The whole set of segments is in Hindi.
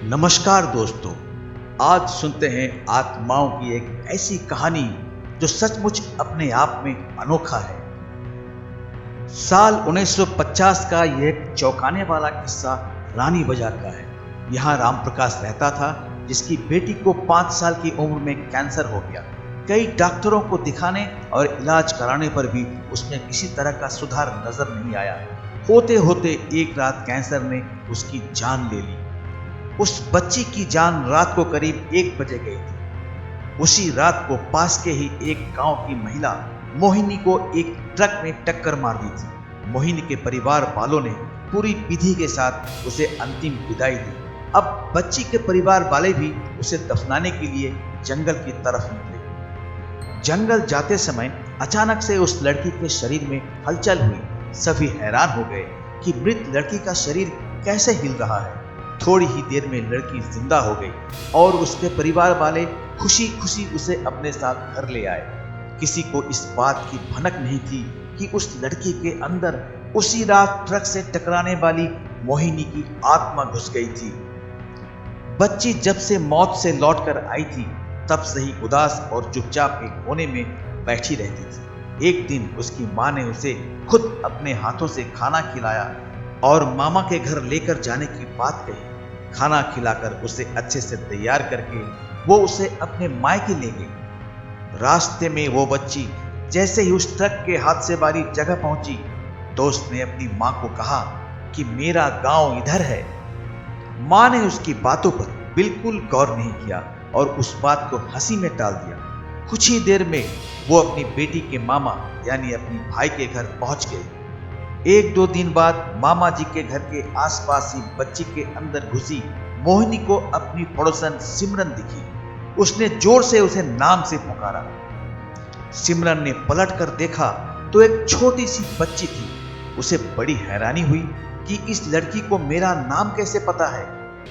नमस्कार दोस्तों, आज सुनते हैं आत्माओं की एक ऐसी कहानी जो सचमुच अपने आप में अनोखा है। साल 1950 का यह एक चौंकाने वाला किस्सा रानी बाजार का है। यहाँ राम प्रकाश रहता था, जिसकी बेटी को 5 साल की उम्र में कैंसर हो गया। कई डॉक्टरों को दिखाने और इलाज कराने पर भी उसमें किसी तरह का सुधार नजर नहीं आया। होते होते एक रात कैंसर ने उसकी जान ले ली। उस बच्ची की जान रात को करीब 1 बजे गई थी। उसी रात को पास के ही एक गांव की महिला मोहिनी को एक ट्रक ने टक्कर मार दी थी। मोहिनी के परिवार वालों ने पूरी विधि के साथ उसे अंतिम विदाई दी। अब बच्ची के परिवार वाले भी उसे दफनाने के लिए जंगल की तरफ निकले। जंगल जाते समय अचानक से उस लड़की के शरीर में हलचल हुई। सभी हैरान हो गए कि मृत लड़की का शरीर कैसे हिल रहा है। थोड़ी ही देर में लड़की जिंदा हो गई और उसके परिवार वाले खुशी खुशी उसे अपने साथ घर ले आए। किसी को इस बात की भनक नहीं थी कि उस लड़की के अंदर उसी रात ट्रक से टकराने वाली मोहिनी की आत्मा घुस गई थी। बच्ची जब से मौत से लौटकर आई थी, तब से ही उदास और चुपचाप एक कोने में बैठी रहती थी। एक दिन उसकी माँ ने उसे खुद अपने हाथों से खाना खिलाया और मामा के घर लेकर जाने की बात कही। खाना खिलाकर उसे अच्छे से तैयार करके वो उसे अपने मायके ले गई। रास्ते में वो बच्ची जैसे ही उस ट्रक के हादसे वाली जगह पहुंची, तो उसने अपनी माँ को कहा कि मेरा गांव इधर है। माँ ने उसकी बातों पर बिल्कुल गौर नहीं किया और उस बात को हंसी में टाल दिया। कुछ ही देर में वो अपनी बेटी के मामा यानी अपनी भाई के घर पहुंच गई। 1-2 दिन बाद मामा जी के घर के आसपास ही बच्ची के अंदर घुसी मोहिनी को अपनी पड़ोसन सिमरन दिखी। उसने जोर से उसे नाम से पुकारा। सिमरन ने पलट कर देखा तो एक छोटी सी बच्ची थी। उसे बड़ी हैरानी हुई कि इस लड़की को मेरा नाम कैसे पता है।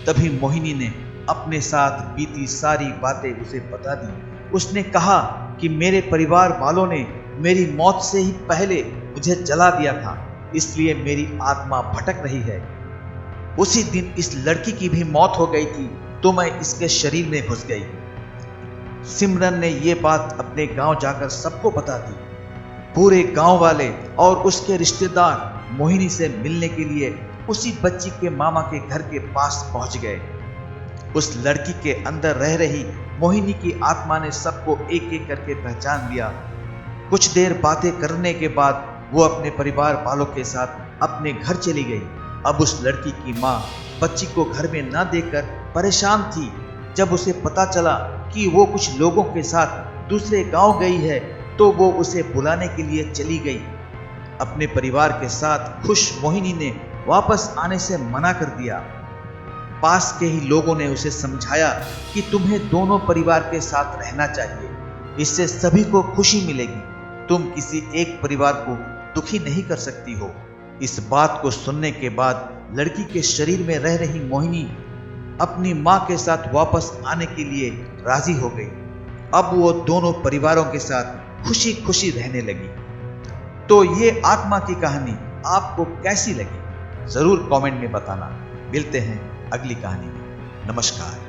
तभी मोहिनी ने अपने साथ बीती सारी बातें उसे बता दी। उसने कहा कि मेरे परिवार वालों ने मेरी मौत से ही पहले मुझे जला दिया था, इसलिए मेरी आत्मा भटक रही है। उसी दिन इस लड़की की भी मौत हो गई थी, तो मैं इसके शरीर में घुस गई। सिमरन ने यह बात अपने गांव जाकर सबको बता दी। पूरे गांव वाले और उसके रिश्तेदार मोहिनी से मिलने के लिए उसी बच्ची के मामा के घर के पास पहुंच गए। उस लड़की के अंदर रह रही मोहिनी की आत्मा ने सबको एक एक करके पहचान लिया। कुछ देर बातें करने के बाद वो अपने परिवार वालों के साथ अपने घर चली गई। अब उस लड़की की माँ बच्ची को घर में न देखकर परेशान थी। जब उसे पता चला कि वो कुछ लोगों के साथ दूसरे गांव गई है, तो वो उसे बुलाने के लिए चली गई। अपने परिवार के साथ खुश मोहिनी ने वापस आने से मना कर दिया। पास के ही लोगों ने उसे समझाया कि तुम्हें दोनों परिवार के साथ रहना चाहिए, इससे सभी को खुशी मिलेगी। तुम किसी एक परिवार को दुखी नहीं कर सकती हो। इस बात को सुनने के बाद लड़की के शरीर में रह रही मोहिनी अपनी माँ के साथ वापस आने के लिए राजी हो गई। अब वो दोनों परिवारों के साथ खुशी खुशी रहने लगी। तो ये आत्मा की कहानी आपको कैसी लगी, जरूर कमेंट में बताना। मिलते हैं अगली कहानी में। नमस्कार।